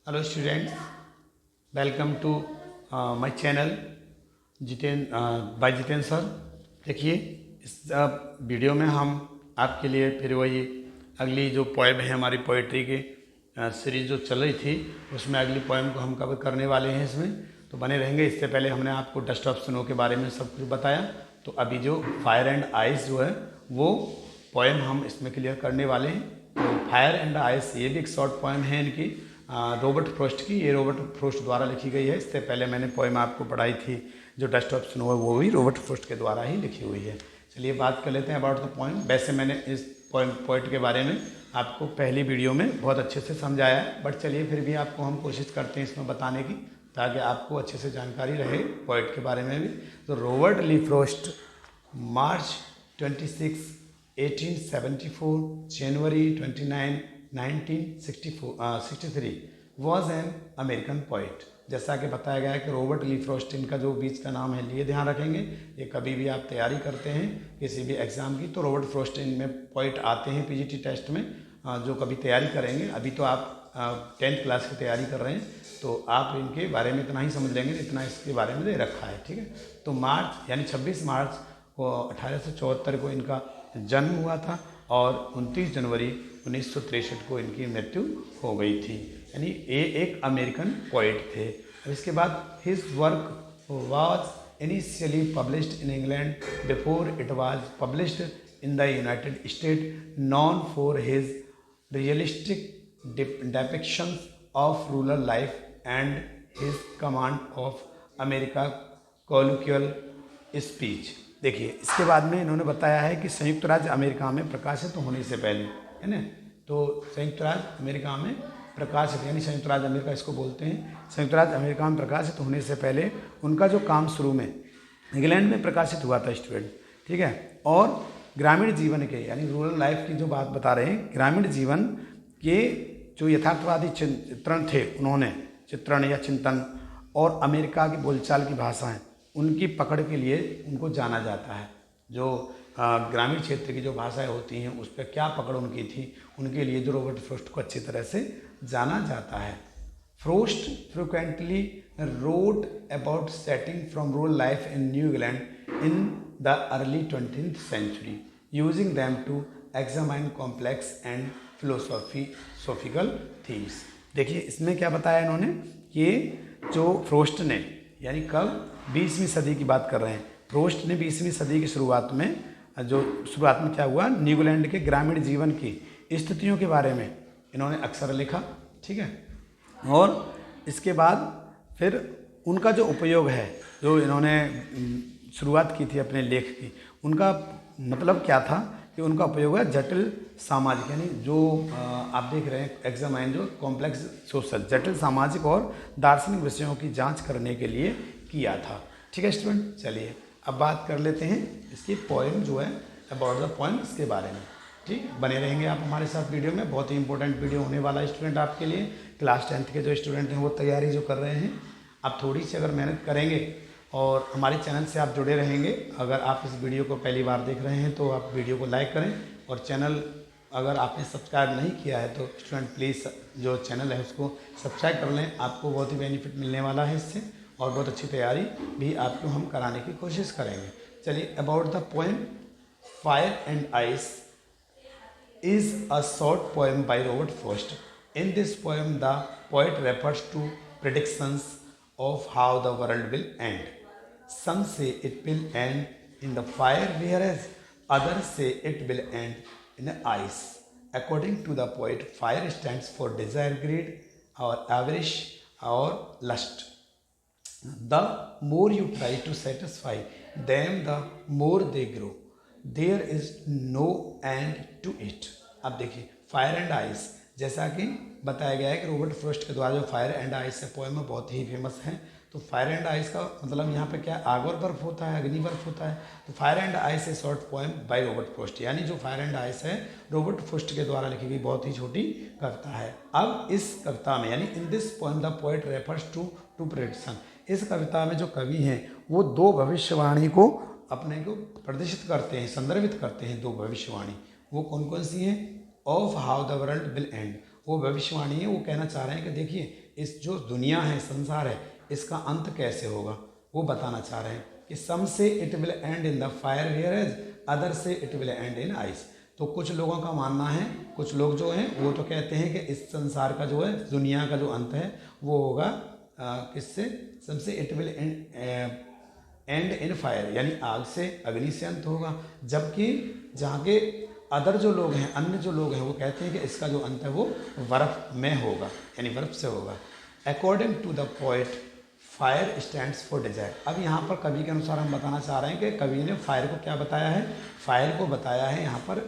Hello students, welcome to my channel by Jitendra sir. देखिए इस video में हम आपके लिए फिर वही अगली जो पोएम है हमारी पोइट्री की सीरीज जो चल रही थी उसमें अगली पोएम को हम कवर करने वाले हैं। इसमें तो बने रहेंगे। इससे पहले हमने आपको डस्ट ऑफ स्नो के बारे में सब कुछ बताया, तो अभी जो फायर एंड आइस जो है वो पोएम हम इसमें क्लियर करने वाले हैं। तो फायर एंड आइस ये भी एक शॉर्ट पोएम है इनकी, रॉबर्ट फ्रॉस्ट की। ये रॉबर्ट फ्रॉस्ट द्वारा लिखी गई है। इससे पहले मैंने पोएम आपको पढ़ाई थी जो डस्ट ऑफ स्नो है, वो भी रॉबर्ट फ्रॉस्ट के द्वारा ही लिखी हुई है। चलिए बात कर लेते हैं अबाउट द पोएम। वैसे मैंने इस पोएट के बारे में आपको पहली वीडियो में बहुत अच्छे से समझाया है, बट चलिए फिर भी आपको हम कोशिश करते हैं इसमें बताने की, ताकि आपको अच्छे से जानकारी रहे पोएट के बारे में भी। तो Robert Lee Frost March 26, 1874, January 29, 1963 was an American poet. जैसा कि बताया गया है कि रॉबर्ट ली फ्रॉस्ट इनका जो बीच का नाम है, लिए ध्यान रखेंगे। ये कभी भी आप तैयारी करते हैं किसी भी एग्ज़ाम की तो रॉबर्ट फ्रॉस्ट इनमें पोइट आते हैं पीजीटी टेस्ट में। जो कभी तैयारी करेंगे, अभी तो आप 10th क्लास की तैयारी कर रहे हैं तो आप इनके बारे में इतना ही समझ लेंगे जितना इसके बारे में दे रखा है, ठीक है। तो मार्च यानी 26 मार्च को 1874 को इनका जन्म हुआ था और 29 जनवरी 1963 को इनकी मृत्यु हो गई थी। यानी ये एक अमेरिकन पोइट थे। अब इसके बाद his work was initially published in England before it was published in the United State, known for his realistic depictions of rural life and his command of America colloquial speech. देखिए इसके बाद में इन्होंने बताया है कि संयुक्त राज्य अमेरिका में प्रकाशित होने से पहले, है ना, तो संयुक्त राज्य अमेरिका में प्रकाशित यानी संयुक्त राज्य अमेरिका इसको बोलते हैं। संयुक्त राज्य अमेरिका में प्रकाशित होने से पहले उनका जो काम शुरू में इंग्लैंड में प्रकाशित हुआ था स्टूडेंट, ठीक है। और ग्रामीण जीवन के यानी रूरल लाइफ की जो बात बता रहे हैं, ग्रामीण जीवन के जो यथार्थवादी चित्रण थे, उन्होंने चित्रण या चिंतन और अमेरिका की बोलचाल की भाषाएं उनकी पकड़ के लिए उनको जाना जाता है। जो ग्रामीण क्षेत्र की जो भाषाएं होती हैं उस पर क्या पकड़ उनकी थी, उनके लिए जो रॉबर्ट फ्रॉस्ट को अच्छी तरह से जाना जाता है। Frost frequently wrote about setting from rural life in New England in the early 20th century using them to examine complex and philosophical themes. देखिए इसमें क्या बताया इन्होंने कि जो फ्रॉस्ट ने यानी कब 20वीं सदी की बात कर रहे हैं, फ्रॉस्ट ने 20वीं सदी की शुरुआत में क्या हुआ, न्यूजीलैंड के ग्रामीण जीवन की स्थितियों के बारे में इन्होंने अक्सर लिखा, ठीक है। और इसके बाद फिर उनका जो उपयोग है, जो इन्होंने शुरुआत की थी अपने लेख की, उनका मतलब क्या था कि उनका उपयोग है जटिल सामाजिक यानी जो आप देख रहे हैं एग्जामाइन जो कॉम्प्लेक्स सोशल जटिल सामाजिक और दार्शनिक विषयों की जांच करने के लिए किया था, ठीक है स्टूडेंट। चलिए अब बात कर लेते हैं इसकी पोएम जो है अबाउट द पोएम, इसके बारे में, ठीक। बने रहेंगे आप हमारे साथ वीडियो में। बहुत ही इंपॉर्टेंट वीडियो होने वाला है स्टूडेंट आपके लिए। क्लास 10th के जो स्टूडेंट हैं वो तैयारी जो कर रहे हैं, आप थोड़ी सी अगर मेहनत करेंगे और हमारे चैनल से आप जुड़े रहेंगे। अगर आप इस वीडियो को पहली बार देख रहे हैं तो आप वीडियो को लाइक करें, और चैनल अगर आपने सब्सक्राइब नहीं किया है तो स्टूडेंट प्लीज़ जो चैनल है उसको सब्सक्राइब कर लें। आपको बहुत ही बेनिफिट मिलने वाला है इससे, और बहुत अच्छी तैयारी भी आपको हम कराने की कोशिश करेंगे। चलिए about the poem fire and ice is a short poem by Robert Frost. In this poem, the poet refers to predictions of how the world will end. Some say it will end in the fire, whereas others say it will end in the ice. According to the poet, fire stands for desire, greed, or avarice, or lust. The more you try to satisfy them, the more they grow. There is no end to it. अब देखिए fire and ice, जैसा कि बताया गया है कि Robert Frost के द्वारा जो फायर एंड आइस है पोएम में बहुत ही फेमस है। तो फायर एंड आइस का मतलब यहाँ पे क्या, आग और बर्फ होता है, अग्नि बर्फ होता है। तो fire and ice A short poem by Robert Frost, यानी जो फायर एंड आइस है रॉबर्ट फ्रॉस्ट के द्वारा लिखी गई बहुत ही छोटी कविता है। अब इस कविता में यानी in this poem the poet refers to prediction, इस कविता में जो कवि हैं वो दो भविष्यवाणी को अपने को प्रदर्शित करते हैं, संदर्भित करते हैं। दो भविष्यवाणी वो कौन कौन सी हैं, of how the world will and, वो भविष्यवाणी है, वो कहना चाह रहे हैं कि देखिए इस जो दुनिया है, संसार है, इसका अंत कैसे होगा, वो बताना चाह रहे हैं कि some say it will end in the fire whereas other say it will end in ice. तो कुछ लोगों का मानना है, कुछ लोग जो हैं वो तो कहते हैं कि इस संसार का जो है, दुनिया का जो अंत है वो होगा किससे, सबसे it will end in fire, यानी आग से, अग्नि से अंत होगा। जबकि जहाँ के अदर जो लोग हैं, अन्य जो लोग हैं, वो कहते हैं कि इसका जो अंत है वो बर्फ में होगा, यानी बर्फ से होगा। According to the poet fire stands for desire. अब यहाँ पर कवि के अनुसार हम बताना चाह रहे हैं कि कवि ने फायर को क्या बताया है, फायर को बताया है यहाँ पर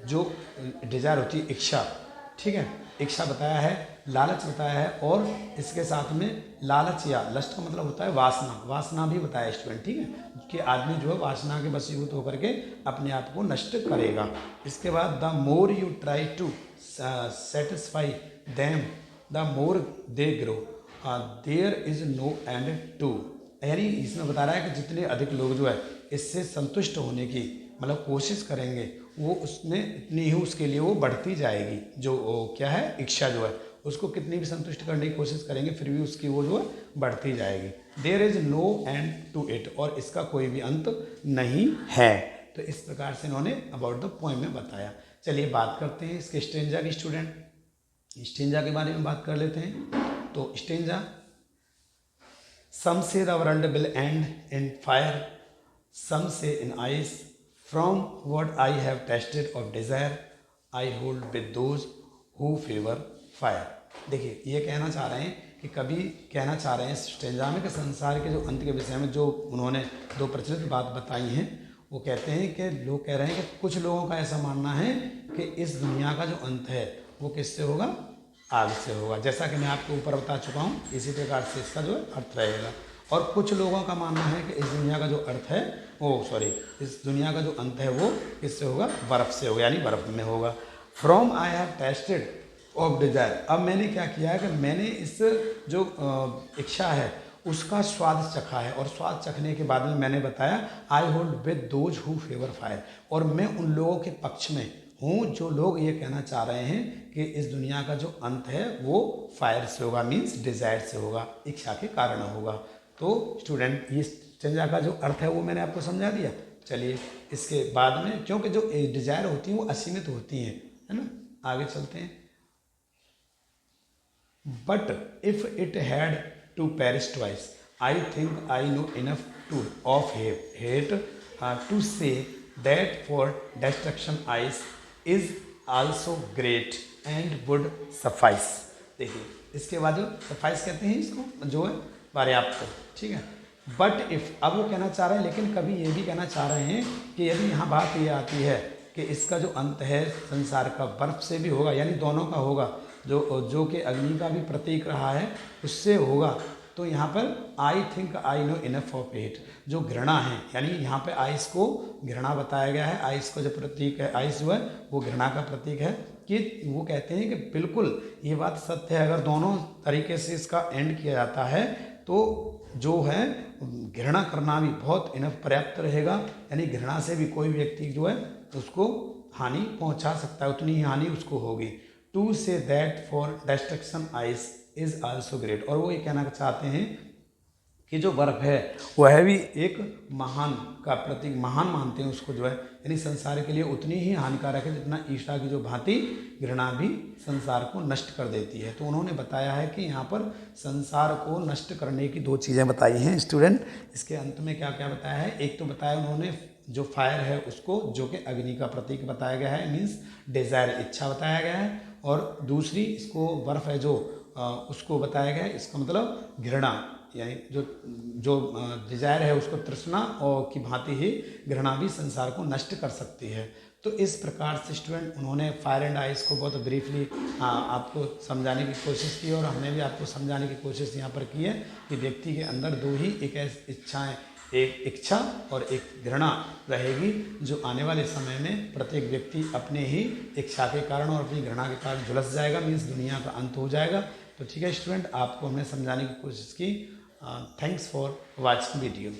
जो डिजायर होती है, इच्छा, ठीक है, इच्छा बताया है, लालच बताया है, और इसके साथ में लालच या लस्ट का मतलब होता है वासना, वासना भी बताया स्टूडेंट, ठीक है, कि आदमी जो है वासना के वशीभूत होकर के अपने आप को नष्ट करेगा। इसके बाद the more you try to satisfy them the more they grow there is no end to. यानी इसमें बता रहा है कि जितने अधिक लोग जो है इससे संतुष्ट होने की मतलब कोशिश करेंगे, वो उसमें इतनी ही उसके लिए वो बढ़ती जाएगी। जो क्या है, इच्छा जो है उसको कितनी भी संतुष्ट करने की कोशिश करेंगे, फिर भी उसकी वो जो है बढ़ती जाएगी। There is no end to it, और इसका कोई भी अंत नहीं है। तो इस प्रकार से इन्होंने अबाउट द पोएम में बताया। चलिए बात करते हैं इसके स्टेंजा की। स्टूडेंट स्टेंजा के बारे में बात कर लेते हैं। तो stanza, some say the world will end in fire, some say in ice, from what I have tested of desire I hold with those who favour fire. देखिए ये कहना चाह रहे हैं कि कभी कहना चाह रहे हैं स्टेंजा में कि संसार के जो अंत के विषय में जो उन्होंने दो प्रचलित बात बताई हैं, वो कहते हैं कि लोग कह रहे हैं कि कुछ लोगों का ऐसा मानना है कि इस दुनिया का जो अंत है वो किससे होगा, आग से होगा, जैसा कि मैं आपको ऊपर बता चुका हूँ। इसी प्रकार से इसका जो अर्थ रहेगा। और कुछ लोगों का मानना है कि इस दुनिया का जो अर्थ है इस दुनिया का जो अंत है वो किससे होगा, बर्फ़ से होगा, यानी बर्फ़ में होगा। From I have tested of Dzire. अब मैंने क्या किया है कि मैंने इस जो इच्छा है उसका स्वाद चखा है, और स्वाद चखने के बाद में मैंने बताया आई hold with those who favour fire, और मैं उन लोगों के पक्ष में हूँ जो लोग ये कहना चाह रहे हैं कि इस दुनिया का जो अंत है वो फायर से होगा, मीन्स डिजायर से होगा, इच्छा के कारण होगा। तो स्टूडेंट ये स्टेंजा का जो अर्थ है वो मैंने आपको समझा दिया। चलिए इसके बाद में, क्योंकि जो डिजायर होती हैं वो असीमित होती हैं, है ना, आगे चलते हैं। But if it had to perish twice, I think I know enough of hate to say that for destruction ice is also great and would suffice। देखिए इसके बाद जो suffice कहते हैं इसको, जो है पर्याप्त, ठीक है। बट इफ़, अब वो कहना चाह रहे हैं, लेकिन कभी ये भी कहना चाह रहे हैं कि यदि यहाँ बात ये आती है कि इसका जो अंत है संसार का बर्फ से भी होगा, यानी दोनों का होगा, जो कि अग्नि का भी प्रतीक रहा है उससे होगा, तो यहाँ पर I think I know enough of it, जो घृणा है, यानी यहाँ पे आइस को घृणा बताया गया है। आइस को जो प्रतीक है, आइस जो है वो घृणा का प्रतीक है, कि वो कहते हैं कि बिल्कुल ये बात सत्य है, अगर दोनों तरीके से इसका एंड किया जाता है तो जो है घृणा करना भी बहुत इनफ पर्याप्त रहेगा, यानी घृणा से भी कोई व्यक्ति जो है उसको हानि पहुंचा सकता है, उतनी ही हानि उसको होगी। To say that for destruction ice is also great, और वो ये कहना चाहते हैं कि जो बर्फ है वह भी एक महान का प्रतीक, महान मानते हैं उसको जो है, यानी संसार के लिए उतनी ही हानिकारक है जितना ईर्ष्या की जो भांति घृणा भी संसार को नष्ट कर देती है। तो उन्होंने बताया है कि यहाँ पर संसार को नष्ट करने की दो चीज़ें बताई हैं स्टूडेंट। इसके अंत में क्या क्या बताया है, एक तो बताया उन्होंने जो फायर है उसको, जो कि अग्नि का प्रतीक बताया गया है, मीन्स डिज़ायर, इच्छा बताया गया है, और दूसरी इसको बर्फ है जो उसको बताया गया है, इसका मतलब घृणा, यानी जो डिजायर है उसको तृष्णा और की भांति ही घृणा भी संसार को नष्ट कर सकती है। तो इस प्रकार से स्टूडेंट उन्होंने फायर एंड आइस को बहुत ब्रीफली आपको समझाने की कोशिश की, और हमने भी आपको समझाने की कोशिश यहाँ पर की है कि व्यक्ति के अंदर दो ही एक इच्छाएँ, एक इच्छा और एक घृणा रहेगी, जो आने वाले समय में प्रत्येक व्यक्ति अपने ही इच्छा के कारण और अपनी घृणा के कारण झुलस जाएगा, मीन्स दुनिया का अंत हो जाएगा। तो ठीक है स्टूडेंट, आपको हमने समझाने की कोशिश की। Thanks for watching video.